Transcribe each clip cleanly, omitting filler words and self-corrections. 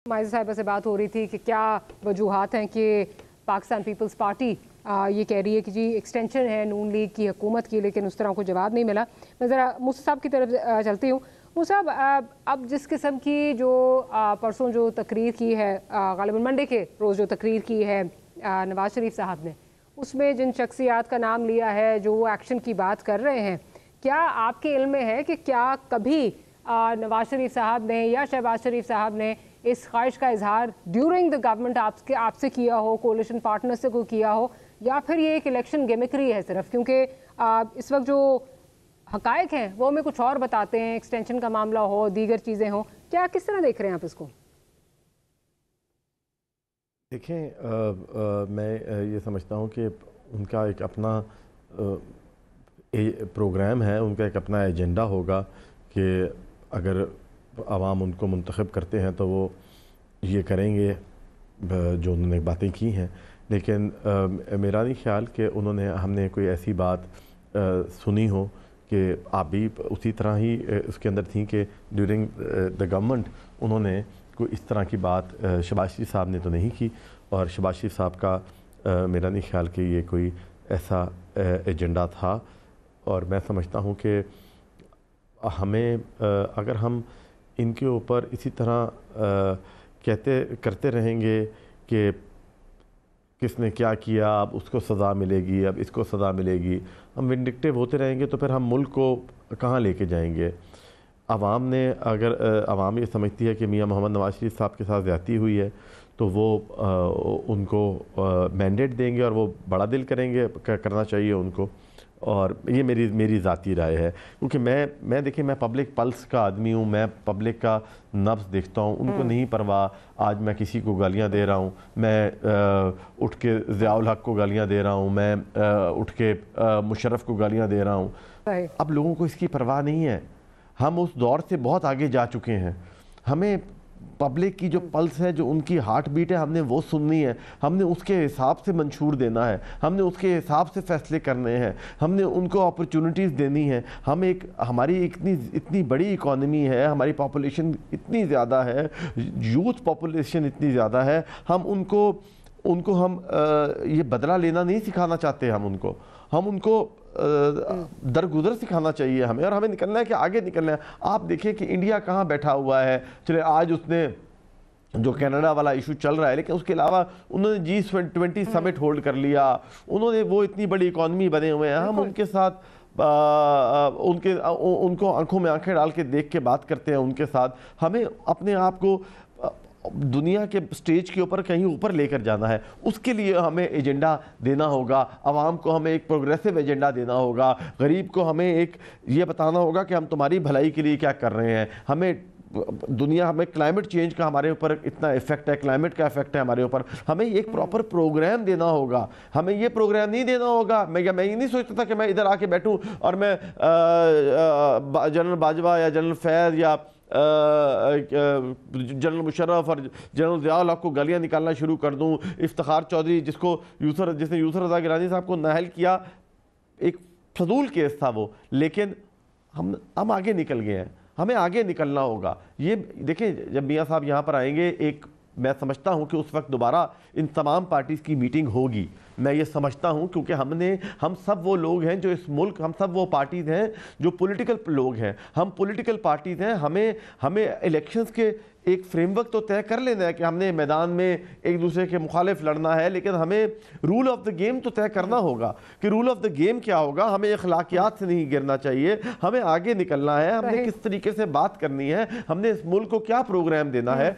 माइज़ा साहिबा से बात हो रही थी कि क्या वजूहात हैं कि पाकिस्तान पीपल्स पार्टी ये कह रही है कि जी एक्सटेंशन है नून लीग की हुकूमत की, लेकिन उस तरह को जवाब नहीं मिला। मैं ज़रा मूसा साहब की तरफ चलती हूँ। मूसा साहब, अब जिस किस्म की जो परसों जो तकरीर की है, ग़ालिबन मंडे के रोज़ जो तकरीर की है नवाज़ शरीफ साहब ने, उसमें जिन शख्सियात का नाम लिया है जो वो एक्शन की बात कर रहे हैं, क्या आपके इल्म में है कि क्या कभी नवाज शरीफ साहब ने या शहबाज शरीफ साहब ने इस ख्वाहिश का इजहार ड्यूरिंग द गवर्नमेंट आपसे किया हो, कोalition पार्टनर से कोई किया हो, या फिर ये एक इलेक्शन गिमिक्री है सिर्फ? क्योंकि इस वक्त जो हकायक हैं वो हमें कुछ और बताते हैं, एक्सटेंशन का मामला हो, दीगर चीज़ें हों। क्या किस तरह देख रहे हैं आप इसको? देखें, मैं ये समझता हूँ कि उनका एक अपना प्रोग्राम है, उनका एक अपना एजेंडा होगा कि अगर आवाम उनको मुंतखब करते हैं तो वो ये करेंगे जो उन्होंने बातें की हैं। लेकिन मेरा नहीं ख्याल कि हमने कोई ऐसी बात सुनी हो कि आप भी उसी तरह ही उसके अंदर थी कि ड्यूरिंग द गवर्नमेंट उन्होंने कोई इस तरह की बात शहबाज शरीफ साहब ने तो नहीं की। और शहबाज शरीफ साहब का मेरा नहीं ख्याल कि ये कोई ऐसा एजेंडा था। और मैं समझता हूँ कि हमें अगर हम इनके ऊपर इसी तरह करते रहेंगे कि किसने क्या किया, अब उसको सज़ा मिलेगी, अब इसको सज़ा मिलेगी, हम विंडिक्टिव होते रहेंगे तो फिर हम मुल्क को कहाँ लेके जाएंगे। आवाम ये समझती है कि मियाँ मोहम्मद नवाज शरीफ साहब के साथ ज़्यादती हुई है तो वो उनको मैंडेट देंगे और वो बड़ा दिल करेंगे, करना चाहिए उनको। और ये मेरी ज़ाती राय है, क्योंकि मैं देखिए, मैं पब्लिक पल्स का आदमी हूँ, मैं पब्लिक का नब्ज़ देखता हूँ। उनको नहीं परवाह आज मैं किसी को गालियाँ दे रहा हूँ, मैं उठ के ज़ियाउल हक को गालियाँ दे रहा हूँ, मैं उठ के मुशर्रफ को गालियाँ दे रहा हूँ। अब लोगों को इसकी परवाह नहीं है। हम उस दौर से बहुत आगे जा चुके हैं। हमें पब्लिक की जो पल्स है, जो उनकी हार्ट बीट है, हमने वो सुननी है, हमने उसके हिसाब से मंशूर देना है, हमने उसके हिसाब से फैसले करने हैं, हमने उनको अपॉर्चुनिटीज़ देनी है। हमारी इतनी बड़ी इकॉनमी है, हमारी पॉपुलेशन इतनी ज़्यादा है, यूथ पॉपुलेशन इतनी ज़्यादा है, हम उनको हम ये बदला लेना नहीं सिखाना चाहते। हम उनको दरगुजर सिखाना चाहिए हमें, और हमें निकलना है कि आगे निकलना है। आप देखिए कि इंडिया कहाँ बैठा हुआ है। चले आज उसने जो कनाडा वाला इशू चल रहा है, लेकिन उसके अलावा उन्होंने G20 समिट होल्ड कर लिया। उन्होंने वो इतनी बड़ी इकॉनमी बने हुए हैं, हम उनके साथ उनको आंखों में आंखें डाल के देख के बात करते हैं उनके साथ। हमें अपने आप को दुनिया के स्टेज के ऊपर कहीं ऊपर लेकर जाना है। उसके लिए हमें एजेंडा देना होगा, आवाम को हमें एक प्रोग्रेसिव एजेंडा देना होगा, गरीब को हमें एक ये बताना होगा कि हम तुम्हारी भलाई के लिए क्या कर रहे हैं। हमें क्लाइमेट चेंज का हमारे ऊपर इतना इफेक्ट है, क्लाइमेट का इफेक्ट है हमारे ऊपर, हमें एक प्रॉपर प्रोग्राम देना होगा। हमें ये प्रोग्राम नहीं देना होगा। मैं ये नहीं सोचता था कि मैं इधर आके बैठूं और मैं जनरल बाजवा या जनरल फैज़ या जनरल मुशर्रफ और जनरल ज़ियाउल हक को गालियाँ निकालना शुरू कर दूँ। इफ्तिखार चौधरी जिसने यूसर रज़ा गिलानी साहब को नाअहल किया, एक फजूल केस था वो, लेकिन हम आगे निकल गए हैं। हमें आगे निकलना होगा। ये देखें, जब मियाँ साहब यहाँ पर आएंगे, मैं समझता हूँ कि उस वक्त दोबारा इन तमाम पार्टीज़ की मीटिंग होगी। मैं ये समझता हूँ, क्योंकि हम सब वो लोग हैं जो इस मुल्क, हम सब वो पार्टीज़ हैं जो पॉलिटिकल लोग हैं, हम पॉलिटिकल पार्टीज़ हैं। हमें इलेक्शंस के एक फ्रेमवर्क तो तय कर लेना है कि हमने मैदान में एक दूसरे के मुखालिफ लड़ना है, लेकिन हमें रूल ऑफ द गेम तो तय करना होगा कि रूल ऑफ द गेम क्या होगा। हमें अखलाकियात से नहीं गिरना चाहिए, हमें आगे निकलना है, हमने किस तरीके से बात करनी है, हमने इस मुल्क को क्या प्रोग्राम देना है।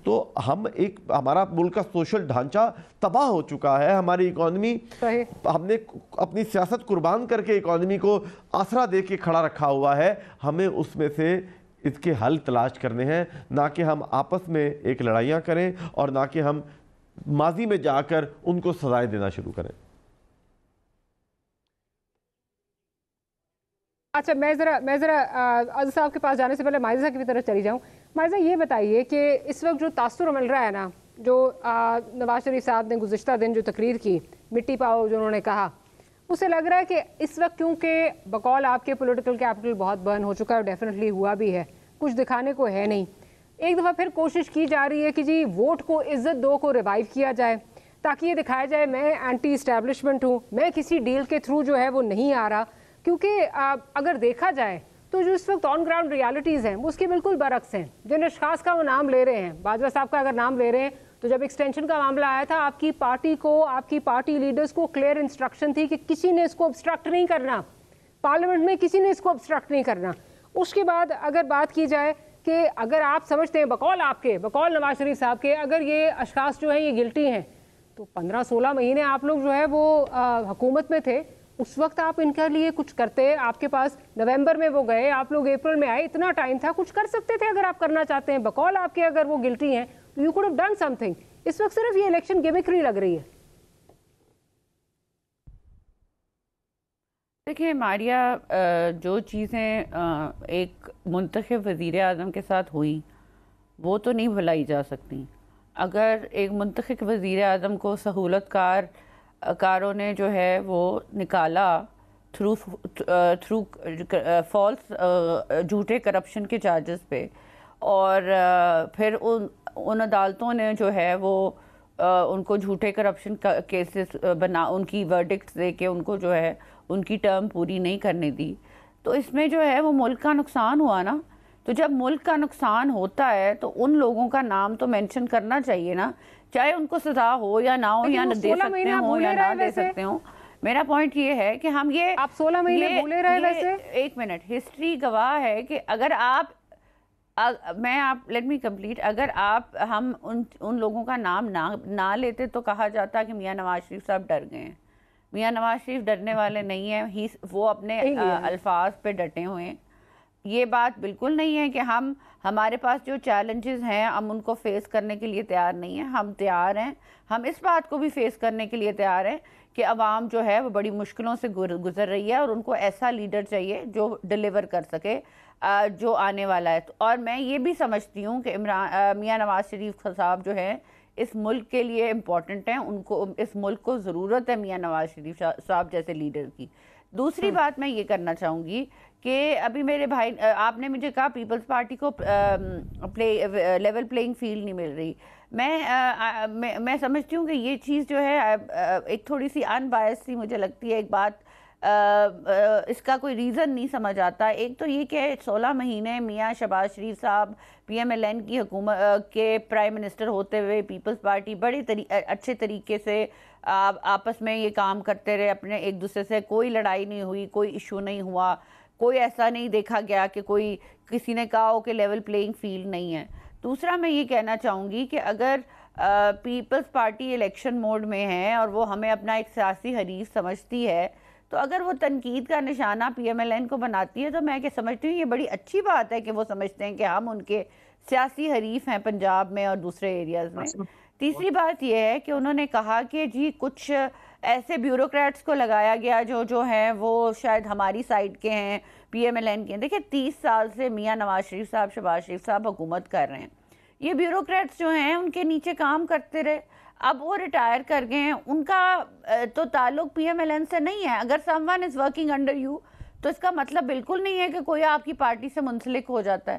तो हमारा मुल्क का सोशल ढांचा तबाह हो चुका है, हमारी इकॉनमी, हमने अपनी सियासत कुर्बान करके इकॉनमी को आसरा दे के खड़ा रखा हुआ है। हमें उसमें से इसके हल तलाश करने हैं, ना कि हम आपस में एक लड़ाइयाँ करें और ना कि हम माजी में जाकर उनको सजाएं देना शुरू करें। अच्छा, मैं ज़रा अज़ साहब के पास जाने से पहले माइज़ा की तरफ चली जाऊँ। माइज़ा, ये बताइए कि इस वक्त जो तासुर मिल रहा है ना, जो नवाज शरीफ साहब ने गुज़िश्ता दिन जो तकरीर की, मिट्टी पाओ जो उन्होंने कहा, उसे लग रहा है कि इस वक्त क्योंकि बकौल आपके पॉलिटिकल कैपिटल बहुत बर्न हो चुका है और डेफिनेटली हुआ भी है, कुछ दिखाने को है नहीं, एक दफ़ा फिर कोशिश की जा रही है कि जी वोट को इज्जत दो को रिवाइव किया जाए, ताकि ये दिखाया जाए मैं एंटी इस्टेब्लिशमेंट हूँ, मैं किसी डील के थ्रू जो है वो नहीं आ रहा। क्योंकि अगर देखा जाए तो जो इस वक्त ऑन ग्राउंड रियलिटीज़ हैं वो उसके बिल्कुल बरक्स हैं। जिन अशखास का वो नाम ले रहे हैं, बाजवा साहब का अगर नाम ले रहे हैं, तो जब एक्सटेंशन का मामला आया था आपकी पार्टी को, आपकी पार्टी लीडर्स को क्लियर इंस्ट्रक्शन थी कि किसी ने इसको ऑब्स्ट्रक्ट नहीं करना, पार्लियामेंट में किसी ने इसको ऑब्स्ट्रक्ट नहीं करना। उसके बाद अगर बात की जाए कि अगर आप समझते हैं बकौल नवाज शरीफ साहब के, अगर ये अशखास जो हैं ये गिल्टी हैं, तो 15-16 महीने आप लोग जो है वो हुकूमत में थे, उस वक्त आप इनके लिए कुछ करते। आपके पास नवंबर में वो गए, आप लोग अप्रैल में आए, इतना टाइम था, कुछ कर सकते थे अगर आप करना चाहते हैं। बकौल आपके अगर वो गिल्टी हैं तो you could have done something. इस वक्त सिर्फ ये इलेक्शन गिमिकरी लग रही है। देखिए मारिया, जो चीज़ें एक मुंतखब वज़ीर आज़म के साथ हुई वो तो नहीं भुलाई जा सकती। अगर एक मुंतखब वज़ीर आज़म को कारों ने जो है वो निकाला थ्रू फॉल्स झूठे करप्शन के चार्जेस पे, और फिर उन अदालतों ने जो है वो उनको झूठे करप्शन केसेस उनकी वर्डिक्ट्स दे के उनको जो है उनकी टर्म पूरी नहीं करने दी, तो इसमें जो है वो मुल्क का नुकसान हुआ ना। तो जब मुल्क का नुकसान होता है तो उन लोगों का नाम तो मेंशन करना चाहिए ना, चाहे उनको सजा हो या ना हो, या दे सकते हो या ना दे सकते हो। मेरा पॉइंट ये है कि हम ये आप 16 महीने भूले रहे। वैसे एक मिनट, हिस्ट्री गवाह है कि अगर लेट मी कंप्लीट, अगर हम उन लोगों का नाम ना लेते तो कहा जाता कि मियां नवाज शरीफ साहब डर गए हैं। मियां नवाज शरीफ डरने वाले नहीं हैं, वो अपने अल्फाज पे डटे हुए हैं। ये बात बिल्कुल नहीं है कि हमारे पास जो चैलेंजेस हैं हम उनको फेस करने के लिए तैयार नहीं हैं। हम तैयार हैं, हम इस बात को भी फेस करने के लिए तैयार हैं कि अवाम जो है वो बड़ी मुश्किलों से गुजर रही है और उनको ऐसा लीडर चाहिए जो डिलीवर कर सके जो आने वाला है। और मैं ये भी समझती हूँ कि मियां नवाज शरीफ साहब जो है इस मुल्क के लिए इम्पॉर्टेंट हैं, उनको इस मुल्क को ज़रूरत है मियां नवाज शरीफ साहब जैसे लीडर की। दूसरी बात मैं ये करना चाहूँगी कि अभी मेरे भाई आपने मुझे कहा पीपल्स पार्टी को लेवल प्लेइंग फील्ड नहीं मिल रही। मैं समझती हूँ कि ये चीज़ जो है एक थोड़ी सी अनबायस सी मुझे लगती है। एक बात इसका कोई रीज़न नहीं समझ आता। एक तो ये कि 16 महीने मियां शहबाज शरीफ साहब PMLN की हुकूमत के प्राइम मिनिस्टर होते हुए पीपल्स पार्टी बड़े अच्छे तरीके से आपस में ये काम करते रहे, अपने एक दूसरे से कोई लड़ाई नहीं हुई, कोई इशू नहीं हुआ, कोई ऐसा नहीं देखा गया कि किसी ने कहा हो कि लेवल प्लेइंग फील्ड नहीं है। दूसरा मैं ये कहना चाहूँगी कि अगर पीपल्स पार्टी इलेक्शन मोड में है और वो हमें अपना एक सियासी हरीफ समझती है, तो अगर वो तनकीद का निशाना PMLN को बनाती है तो मैं क्या समझती हूँ ये बड़ी अच्छी बात है कि वो समझते हैं कि हम उनके सियासी हरीफ हैं पंजाब में और दूसरे एरियाज़ में। तीसरी बात यह है कि उन्होंने कहा कि जी कुछ ऐसे ब्यूरोक्रेट्स को लगाया गया जो हैं वो शायद हमारी साइड के हैं, PMLN के। देखिए 30 साल से मियां नवाज शरीफ साहब, शहबाज शरीफ साहब हुकूमत कर रहे हैं। ये ब्यूरोक्रेट्स जो हैं उनके नीचे काम करते रहे, अब वो रिटायर कर गए हैं, उनका तो ताल्लुक PMLN से नहीं है। अगर someone is working under you तो इसका मतलब बिल्कुल नहीं है कि कोई आपकी पार्टी से मुंसलिक हो जाता है।